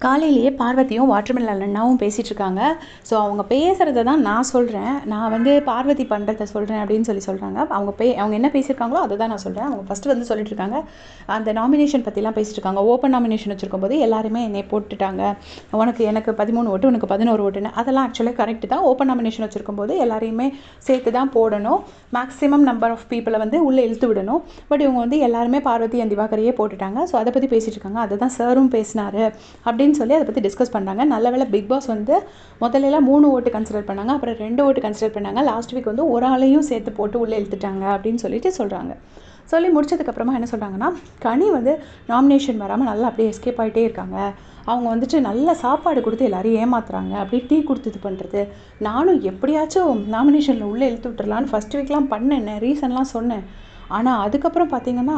காலையிலேயே பார்வதியும் வாட்டர்மெலன் அண்ணாவும் பேசிகிட்டு இருக்காங்க. ஸோ அவங்க பேசுகிறத தான் நான் சொல்கிறேன். நான் வந்து பார்வதி பண்ணுறத சொல்கிறேன் அப்படின்னு சொல்கிறாங்க. அவங்க என்ன பேசியிருக்காங்களோ அதை தான் நான் சொல்கிறேன். அவங்க ஃபஸ்ட்டு வந்து சொல்லிட்டு இருக்காங்க, அந்த நாமினேஷன் பற்றிலாம் பேசிட்டு இருக்காங்க. ஓப்பன் நாமினேஷன் வச்சுருக்கும்போது எல்லாருமே என்னை போட்டுட்டாங்க, எனக்கு 13 ஓட்டு, உனக்கு 11 ஓட்டுன்னு. அதெல்லாம் ஆக்சுவலாக கரெக்டு தான். ஓப்பன் நாமினேஷன் வச்சுருக்கும்போது எல்லாரையுமே சேர்த்து தான் போடணும். மேக்ஸிமம் நம்பர் ஆஃப் பீப்புளை வந்து உள்ளே இழுத்து விடணும். பட் இவங்க வந்து எல்லாருமே பார்வதி அண்ட் திவாகரையே போட்டுட்டாங்க. ஸோ அதை பற்றி பேசிகிட்டு இருக்காங்க. அதை தான் சாரும் பேசினார் அப்படின்னு சொல்லி அதை பற்றி டிஸ்கஸ் பண்ணுறாங்க. நல்ல வேளை பிக் பாஸ் வந்து முதல்லலாம் 3 ஓட்டு கன்சிடர் பண்ணாங்க, அப்புறம் 2 ஓட்டு கன்சிடர் பண்ணாங்க. லாஸ்ட் வீக் வந்து ஒரு ஆளையும் சேர்த்து போட்டு உள்ளே இழுத்துட்டாங்க அப்படின்னு சொல்லிட்டு சொல்கிறாங்க. சொல்லி முடிச்சதுக்கப்புறமா என்ன சொல்கிறாங்கன்னா, கனி வந்து நாமினேஷன் வராமல் நல்லா அப்படியே எஸ்கேப் ஆகிட்டே இருக்காங்க. அவங்க வந்துட்டு நல்ல சாப்பாடு கொடுத்து எல்லோரையும் ஏமாத்துறாங்க, அப்படியே டீ கொடுத்து இது பண்ணுறது. நானும் எப்படியாச்சும் நாமினேஷனில் உள்ளே இழுத்து விட்டுறலான்னு ஃபஸ்ட் வீக்லாம் பண்ணேன், ரீசன்லாம் சொன்னேன். ஆனால் அதுக்கப்புறம் பார்த்திங்கன்னா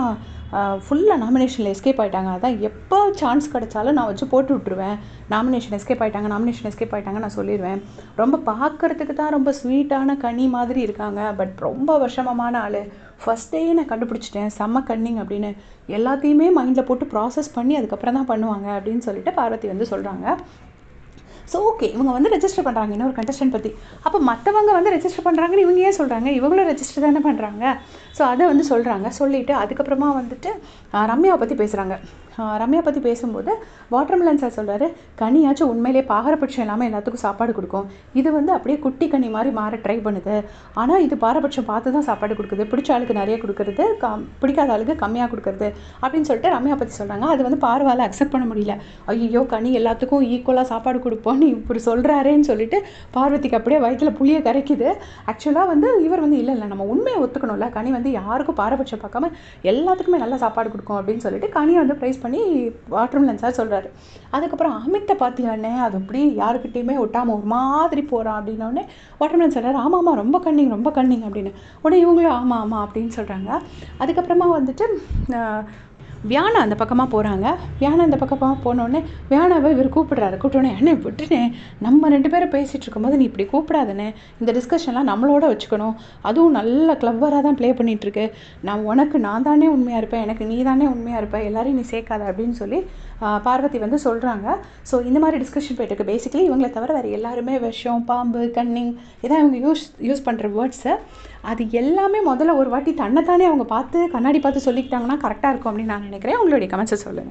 ஃபுல்லாக நாமினேஷனில் எஸ்கேப் ஆகிட்டாங்க. அதான் எப்போ சான்ஸ் கிடச்சாலும் நான் வச்சு போட்டு விட்ருவேன். நாமினேஷன் எஸ்கேப் ஆகிட்டாங்க நான் சொல்லிடுவேன். ரொம்ப பார்க்குறதுக்கு தான் ரொம்ப ஸ்வீட்டான கனி மாதிரி இருக்காங்க, பட் ரொம்ப விஷமமான ஆள். ஃபஸ்ட் டேயே நான் கண்டுபிடிச்சிட்டேன், செம்ம கன்னிங் அப்படின்னு. எல்லாத்தையுமே மைண்டில் போட்டு ப்ராசஸ் பண்ணி அதுக்கப்புறம் தான் பண்ணுவாங்க அப்படின்னு சொல்லிட்டு பார்வதி வந்து சொல்கிறாங்க. ஸோ ஓகே, இவங்க வந்து ரெஜிஸ்டர் பண்ணுறாங்க இன்னொரு கண்டஸ்டன்ட் பற்றி. அப்போ மற்றவங்க வந்து ரெஜிஸ்டர் பண்ணுறாங்கன்னு இவங்க ஏன் சொல்கிறாங்க? இவங்களும் ரெஜிஸ்டர் தானே பண்ணுறாங்க. ஸோ அதை வந்து சொல்கிறாங்க. சொல்லிவிட்டு அதுக்கப்புறமா வந்துட்டு ரம்யாவை பற்றி பேசுகிறாங்க. ரம்யா பற்றி பேசும்போது வாட்டர்மெலன் சார் சொல்கிறாரு, கனியாச்சும் உண்மையிலே பாரபட்சம் இல்லாமல் எல்லாத்துக்கும் சாப்பாடு கொடுக்கும். இது வந்து அப்படியே குட்டி கனி மாதிரி மாற ட்ரை பண்ணுது. ஆனால் இது பாரபட்சம் பார்த்து தான் சாப்பாடு கொடுக்குது. பிடிச்ச ஆளுக்கு நிறைய கொடுக்குறது, பிடிக்காத ஆளுக்கு கம்மியாக கொடுக்குறது அப்படின்னு சொல்லிட்டு ரம்யா பற்றி சொல்கிறாங்க. அது வந்து பார்வால் அக்செப்ட் பண்ண முடியல. ஐயோ, கனி எல்லாத்துக்கும் ஈக்குவலாக சாப்பாடு கொடுப்போன்னு இப்படி சொல்கிறாரேன்னு சொல்லிட்டு பார்வதிக்கு அப்படியே வயிற்றில் புளியை கரைக்குது. ஆக்சுவலாக வந்து இவர் வந்து இல்லை நம்ம உண்மையை ஒத்துக்கணும்ல, கனி வந்து யாருக்கும் பாரபட்சம் பார்க்காம எல்லாத்துக்குமே நல்லா சாப்பாடு கொடுக்கும் அப்படின்னு சொல்லிட்டு கனியை வந்து ப்ரைஸ் பண்ணி வாட்டர்மெலன் சார் சொல்கிறாரு. அதுக்கப்புறம் அமித்தை பார்த்தியானே, அது அப்படி யாருக்கிட்டையுமே ஒட்டாமல் ஒரு மாதிரி போகிறான் அப்படின்னோடனே வாட்டர்மெலன் சொல்கிறாரு, ஆமாம் ரொம்ப கன்னிங் அப்படின்னு. உடனே இவங்களும் ஆமாம் அப்படின்னு சொல்கிறாங்க. அதுக்கப்புறமா வந்துட்டு வியானா அந்த பக்கமாக போகிறாங்க. வியானா அந்த பக்கமாக போனோடனே வியானாவை இவர் கூப்பிட்றோன்னே, என்ன விட்டுனே, நம்ம 2 பேரும் பேசிகிட்டு இருக்கும்போது நீ இப்படி கூப்பிடாதனே, இந்த டிஸ்கஷன்லாம் நம்மளோட வச்சுக்கணும், அதுவும் நல்ல கிளவராக தான் ப்ளே பண்ணிகிட்ருக்கு, நான் தானே உண்மையாக இருப்பேன், எனக்கு நீ தானே உண்மையாக இருப்பேன், எல்லாரையும் நீ சேர்க்காத அப்படின்னு சொல்லி பார்வதி வந்து சொல்கிறாங்க. ஸோ இந்த மாதிரி டிஸ்கஷன் போயிட்டுருக்கு. பேசிக்கலி இவங்களை தவிர வேறு எல்லாருமே விஷம், பாம்பு, கன்னிங் இதான் இவங்க யூஸ் பண்ணுற வேர்ட்ஸை. அது எல்லாமே முதல்ல ஒரு வாட்டி தன்னைத்தானே அவங்க கண்ணாடி பார்த்து சொல்லிக்கிட்டாங்கன்னா கரெக்டாக இருக்கும் அப்படின்னு நான் நினைக்கிறேன். உங்களுடைய கமெண்ட்ஸை சொல்லுங்கள்.